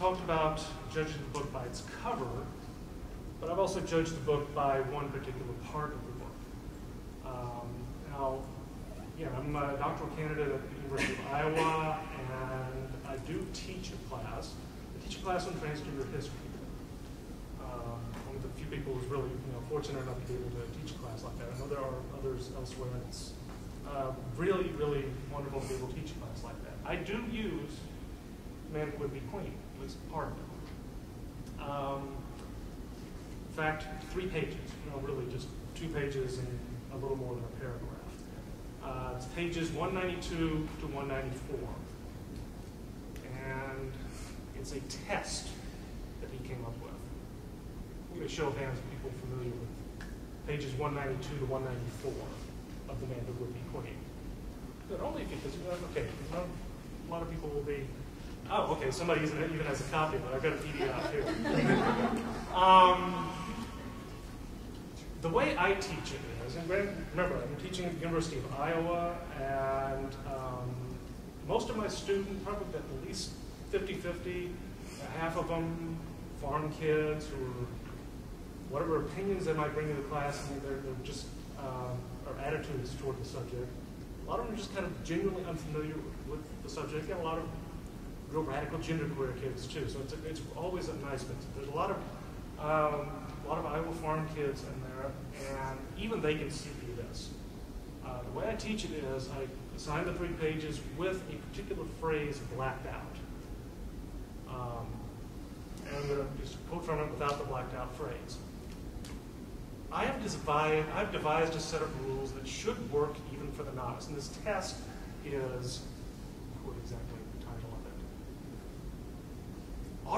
talked about judging the book by its cover, but I've also judged the book by one particular part of the book. Now, yeah, I'm a doctoral candidate at the University of Iowa, and I do teach a class. I teach a class on transgender history. One of the few people who's really fortunate enough to be able to teach a class like that. I know there are others elsewhere, and it's really, really wonderful to be able to teach a class like that. I do use Man Would Be Queen, at least part of it. In fact, 3 pages, really just 2 pages and a little more than a paragraph. It's pages 192 to 194. And it's a test that he came up with. I'm going to show of hands of people familiar with pages 192 to 194 of The Man Who Would Be Queen. But only if you, okay, a lot of people will be, oh, okay, somebody even has a copy, but I've got a PDF here. The way I teach it is, and remember, I'm teaching at the University of Iowa, and most of my students, probably at least 50-50, half of them farm kids who are, whatever opinions they might bring to the class, I mean, they're just, or attitudes toward the subject. A lot of them are just kind of genuinely unfamiliar with the subject, and a lot of real radical genderqueer kids too. So it's always a nice mix. There's a lot of Iowa farm kids in there, and even they can see through this. The way I teach it is I assign the 3 pages with a particular phrase blacked out. And I'm going to just quote from it without the blacked out phrase. I've devised a set of rules that should work even for the novice. And this test is, what exactly the title of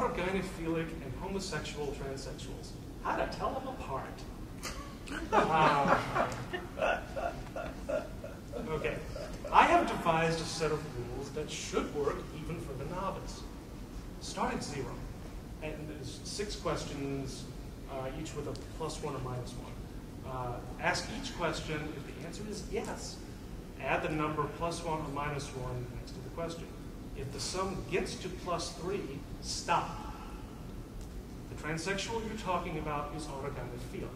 it? Autogynephilic and homosexual transsexuals. How to tell them apart. Okay. I have devised a set of rules that should work even for the novice. Start at 0. And there's 6 questions, each with a +1 or -1. Ask each question. If the answer is yes, add the number +1 or -1 next to the question. If the sum gets to +3, stop. The transsexual you're talking about is autogynephilic.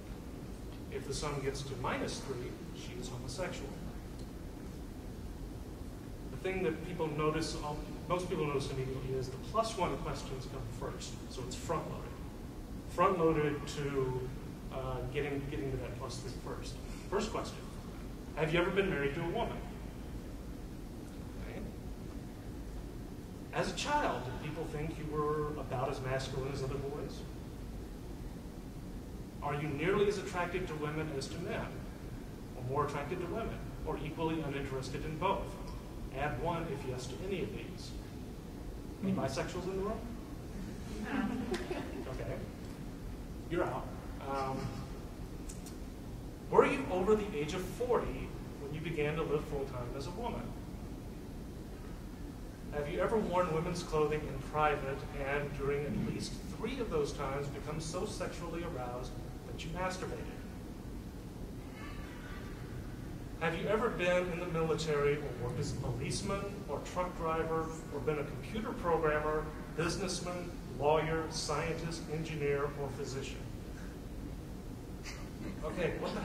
If the sum gets to -3, she is homosexual. The thing that people notice, most people notice immediately, is the +1 questions come first, so it's front-loaded. Front-loaded to getting to that +3 first. First question, have you ever been married to a woman? Okay. As a child, did people think you were about as masculine as other boys? Are you nearly as attracted to women as to men? Or more attracted to women? Or equally uninterested in both? Add 1 if yes to any of these. Any bisexuals in the room? Okay. You're out. Were you over the age of 40 when you began to live full-time as a woman? Have you ever worn women's clothing in private and during at least 3 of those times become so sexually aroused that you masturbated? Have you ever been in the military or worked as a policeman or truck driver or been a computer programmer, businessman, lawyer, scientist, engineer, or physician? Okay, what the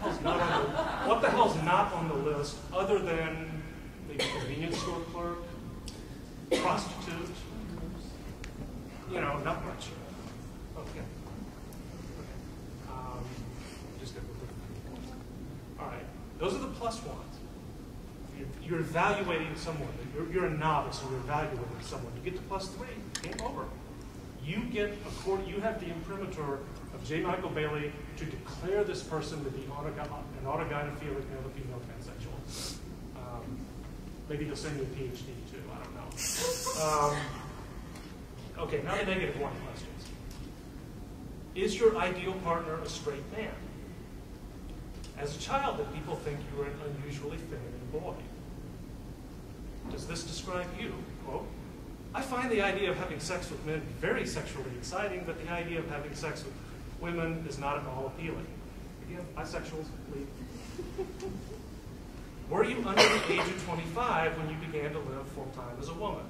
hell's not on the list other than maybe convenience store clerk, prostitute? Not much. Okay. Just get with it. All right. Those are the +1s. You're evaluating someone. You're a novice and you're evaluating someone. You get to +3, game over. You have the imprimatur of J. Michael Bailey to declare this person to be an autogynephilic male or female transsexual. Maybe he'll send you a PhD too. I don't know. Okay, now the -1 questions. Is your ideal partner a straight man? As a child, did people think you were an unusually feminine boy? Does this describe you? Quote, I find the idea of having sex with men very sexually exciting, but the idea of having sex with women is not at all appealing. Again, bisexuals, leave. Were you under the age of 25 when you began to live full-time as a woman?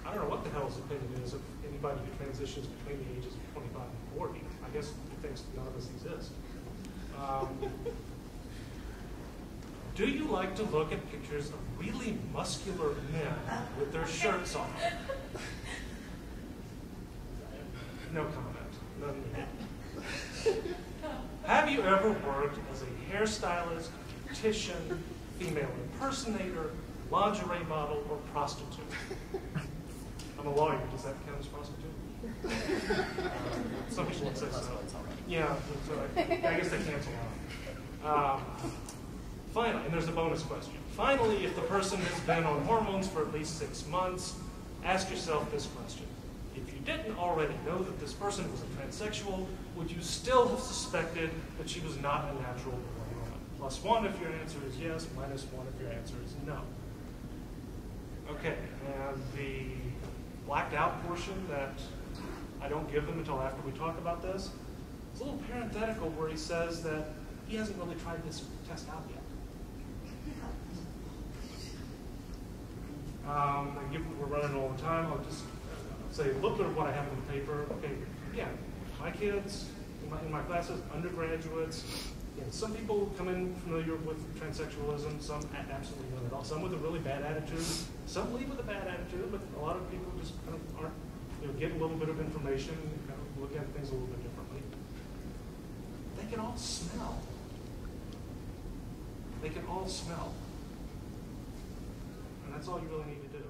I don't know what the hell his opinion is of anybody who transitions between the ages of 25 and 40. I guess he thinks none of us exist. Do you like to look at pictures of really muscular men with their shirts off? No comment. None needed. Have you ever worked as a hairstylist, beautician, female impersonator, lingerie model, or prostitute? I'm a lawyer. Does that count as prostitute? Some people would say so. Yeah, so I guess they cancel out. Finally, and there's a bonus question. Finally, if the person has been on hormones for at least 6 months, ask yourself this question. If you didn't already know that this person was a transsexual, would you still have suspected that she was not a natural born woman? +1 if your answer is yes, -1 if your answer is no. Okay, and the blacked out portion that I don't give them until after we talk about this, is a little parenthetical where he says that he hasn't really tried this test out yet. Given we're running all the time, I'll just say a little bit of what I have in the paper. Okay, yeah, my kids, in my classes, undergraduates, some people come in familiar with transsexualism, some absolutely none at all. Some with a really bad attitude, some leave with a bad attitude, but a lot of people just kind of aren't, get a little bit of information and kind of look at things a little bit differently. They can all smell. They can all smell. And that's all you really need to do.